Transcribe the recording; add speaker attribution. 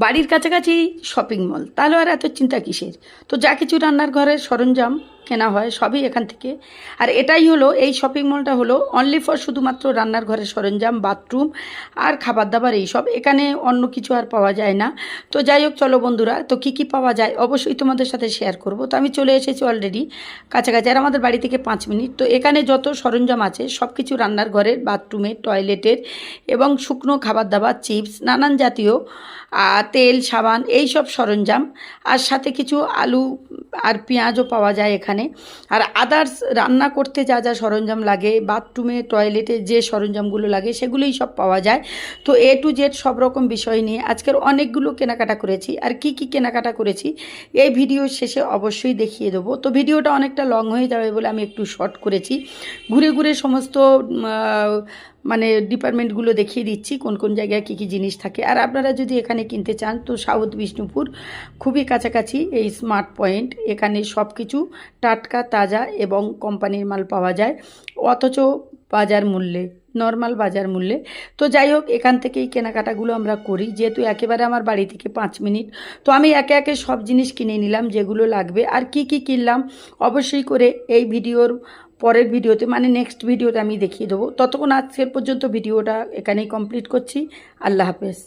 Speaker 1: বাড়ির কাছাকাছি shopping mall, তাহলে আর এত চিন্তা কিসের। তো যা কিছু রান্নার ঘরের সরঞ্জাম কেনা হয় সবই এখান থেকে। আর এটাই হলো, এই শপিং মলটা হলো অনলি ফর শুধুমাত্র রান্নার ঘরের সরঞ্জাম, বাথরুম আর খাবার দাবার এইসব। এখানে অন্য কিছু আর পাওয়া যায় না। তো যাই হোক, চলো বন্ধুরা, তো কী কী পাওয়া যায় অবশ্যই তোমাদের সাথে শেয়ার করব। তো আমি চলে এসেছি অলরেডি কাছাকাছি, আর আমাদের বাড়ি থেকে 5 মিনিট। তো এখানে যত সরঞ্জাম আছে সব কিছু রান্নার ঘরের, বাথরুমের, টয়লেটের এবং শুকনো খাবার দাবার, চিপস, নানান জাতীয় তেল, সাবান, এই সব সরঞ্জাম। আর সাথে কিছু আলু আর পেঁয়াজও পাওয়া যায় এখানে। আর আদার্স রান্না করতে যা যা সরঞ্জাম লাগে, বাথরুমে, টয়লেটে যে সরঞ্জামগুলো লাগে সেগুলোই সব পাওয়া যায়। তো এ টু জেড সব রকম বিষয় নিয়ে আজকের অনেকগুলো কেনাকাটা করেছি। আর কি কি কেনাকাটা করেছি এই ভিডিওর শেষে অবশ্যই দেখিয়ে দেবো। তো ভিডিওটা অনেকটা লং হয়ে যাবে বলে আমি একটু শর্ট করেছি। ঘুরে ঘুরে সমস্ত মানে ডিপার্টমেন্টগুলো দেখিয়ে দিচ্ছি কোন কোন জায়গায় কী কী জিনিস থাকে। আর আপনারা যদি এখানে কিনতে চান তো সাউথ বিষ্ণুপুর খুবই কাছাকাছি এই স্মার্ট পয়েন্ট। এখানে সব কিছু টাটকা, তাজা এবং কোম্পানির মাল পাওয়া যায়, অথচ বাজার মূল্যে, নর্মাল বাজার মূল্যে। তো যাই হোক, এখান থেকেই কেনাকাটাগুলো আমরা করি, যেহেতু একেবারে আমার বাড়ি থেকে 5 মিনিট। তো আমি একে একে সব জিনিস কিনে নিলাম যেগুলো লাগবে। আর কি কি কিনলাম অবশ্যই করে এই ভিডিওর পরের ভিডিওতে, মানে নেক্সট ভিডিওতে আমি দেখিয়ে দেবো। ততক্ষণ আজকের পর্যন্ত ভিডিওটা এখানেই কমপ্লিট করছি। আল্লাহ হাফেজ।